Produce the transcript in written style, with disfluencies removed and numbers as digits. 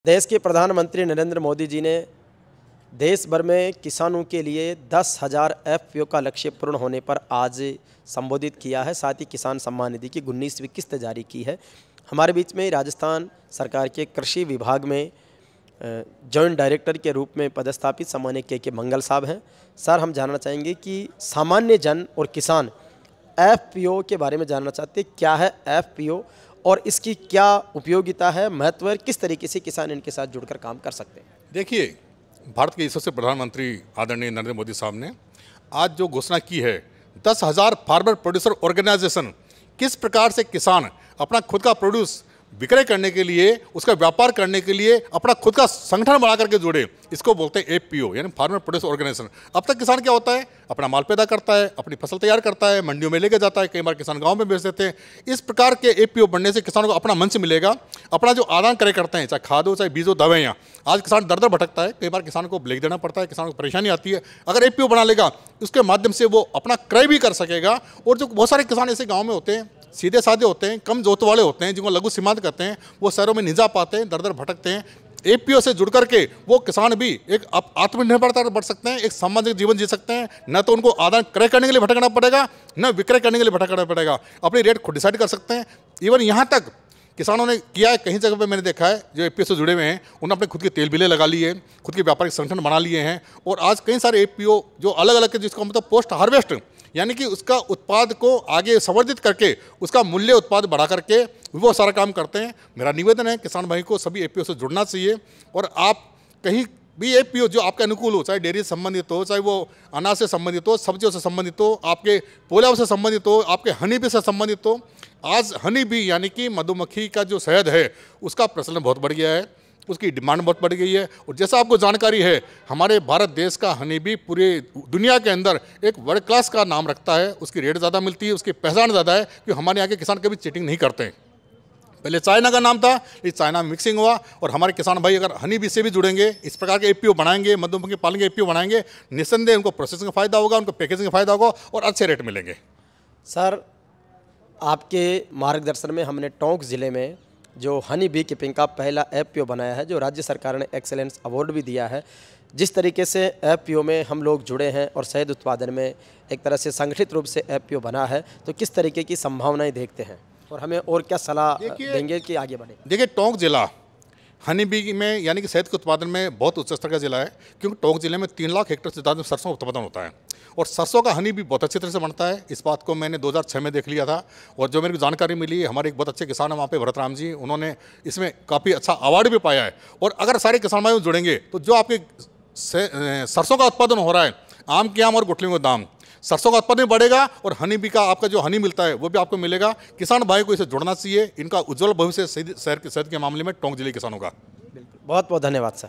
देश के प्रधानमंत्री नरेंद्र मोदी जी ने देश भर में किसानों के लिए 10,000 एफपीओ का लक्ष्य पूर्ण होने पर आज संबोधित किया है। साथ ही किसान सम्मान निधि की 19वीं किस्त जारी की है। हमारे बीच में राजस्थान सरकार के कृषि विभाग में जॉइंट डायरेक्टर के रूप में पदस्थापित सामान्य के मंगल साहब हैं। सर, हम जानना चाहेंगे कि सामान्य जन और किसान एफपीओ के बारे में जानना चाहते हैं। क्या है एफपीओ और इसकी क्या उपयोगिता है, महत्व है, किस तरीके से किसान इनके साथ जुड़कर काम कर सकते हैं? देखिए, भारत के यशस्वी प्रधानमंत्री आदरणीय नरेंद्र मोदी साहब ने आज जो घोषणा की है, 10,000 फार्मर प्रोड्यूसर ऑर्गेनाइजेशन, किस प्रकार से किसान अपना खुद का प्रोड्यूस विक्रय करने के लिए, उसका व्यापार करने के लिए अपना खुद का संगठन बना करके जुड़े, इसको बोलते हैं एफपीओ यानी फार्मर प्रोड्यूसर ऑर्गेनाइजेशन। अब तक किसान क्या होता है, अपना माल पैदा करता है, अपनी फसल तैयार करता है, मंडियों में लेके जाता है, कई बार किसान गांव में बेच देते हैं। इस प्रकार के एफपीओ बनने से किसानों को अपना मंच मिलेगा, अपना जो आदान क्रय करते हैं, चाहे खाद हो चाहे बीज हो दवाइयाँ। आज किसान दर दर भटकता है, कई बार किसान को ब्लेक देना पड़ता है, किसानों को परेशानी आती है। अगर एफपीओ बना लेगा, उसके माध्यम से वो अपना क्रय भी कर सकेगा। और जो बहुत सारे किसान ऐसे गाँव में होते हैं, सीधे साधे होते हैं, कम जोत वाले होते हैं, जिनको लघु सीमांत कहते हैं, वो शहरों में नहीं जा पाते हैं, दर दर भटकते हैं। एफपीओ से जुड़ करके वो किसान भी एक आत्मनिर्भरता बढ़ सकते हैं, एक सामाजिक जीवन जी सकते हैं। न तो उनको आदान क्रय करने के लिए भटकना पड़ेगा, न विक्रय करने के लिए भटकना पड़ेगा, अपनी रेट खुद डिसाइड कर सकते हैं। इवन यहाँ तक किसानों ने किया है, कहीं जगह पे मैंने देखा है, जो एफपीओ से जुड़े हुए हैं, उन्होंने अपने खुद के तेल बिले लगा लिए हैं, खुद के व्यापारिक संगठन बना लिए हैं। और आज कई सारे एफपीओ जो अलग अलग, जिसका मतलब पोस्ट हार्वेस्ट यानी कि उसका उत्पाद को आगे संवर्धित करके उसका मूल्य उत्पाद बढ़ा करके वो सारा काम करते हैं। मेरा निवेदन है किसान भाई को सभी एफपीओ से जुड़ना चाहिए। और आप कहीं भी एफपीओ जो आपके अनुकूल हो, चाहे डेयरी से संबंधित हो, चाहे वो अनाज से संबंधित हो, सब्जियों से संबंधित हो, आपके पोलाव से संबंधित हो, आपके हनी बी से संबंधित हो। आज हनी बी यानी कि मधुमक्खी का जो शहद है, उसका प्रचलन बहुत बढ़ गया है, उसकी डिमांड बहुत बढ़ गई है। और जैसा आपको जानकारी है, हमारे भारत देश का हनी बी पूरे दुनिया के अंदर एक वर्ल्ड क्लास का नाम रखता है। उसकी रेट ज़्यादा मिलती है, उसकी पहचान ज़्यादा है, कि हमारे यहाँ के किसान कभी चीटिंग नहीं करते हैं। पहले चाइना का नाम था, इस चाइना में मिक्सिंग हुआ। और हमारे किसान भाई अगर हनी बी से भी जुड़ेंगे, इस प्रकार के एफपीओ बनाएंगे, मधुमक्खी पालन के एफपीओ बनाएंगे, निस्संदेह उनको प्रोसेसिंग का फायदा होगा, उनको पैकेजिंग का फायदा होगा और अच्छे रेट मिलेंगे। सर, आपके मार्गदर्शन में हमने टोंक ज़िले में जो हनी बी कीपिंग का पहला एफपीओ बनाया है, जो राज्य सरकार ने एक्सेलेंस अवार्ड भी दिया है। जिस तरीके से एफपीओ में हम लोग जुड़े हैं और शहद उत्पादन में एक तरह से संगठित रूप से एफपीओ बना है, तो किस तरीके की संभावनाएं देखते हैं और हमें और क्या सलाह देंगे कि आगे बढ़े? देखिए, टोंक जिला हनी बी में यानी कि शहद के उत्पादन में बहुत उच्च स्तर का जिला है, क्योंकि टोंक जिले में 3 लाख हेक्टेयर से ज़्यादा सरसों उत्पादन होता है। और सरसों का हनी भी बहुत अच्छी तरह से बनता है। इस बात को मैंने 2006 में देख लिया था। और जो मेरे को जानकारी मिली, हमारे एक बहुत अच्छे किसान हैं वहाँ पे, भरत राम जी, उन्होंने इसमें काफ़ी अच्छा अवार्ड भी पाया है। और अगर सारे किसान भाई जुड़ेंगे तो जो आपके सरसों का उत्पादन हो रहा है, आम के आम और गुठलियों का दाम, सरसों का उत्पादन बढ़ेगा और हनी बी का आपका जो हनी मिलता है वो भी आपको मिलेगा। किसान भाई को इसे जुड़ना चाहिए। इनका उज्जवल भविष्य शहद के मामले में टोंक जिले किसानों का। बिल्कुल, बहुत बहुत धन्यवाद सर।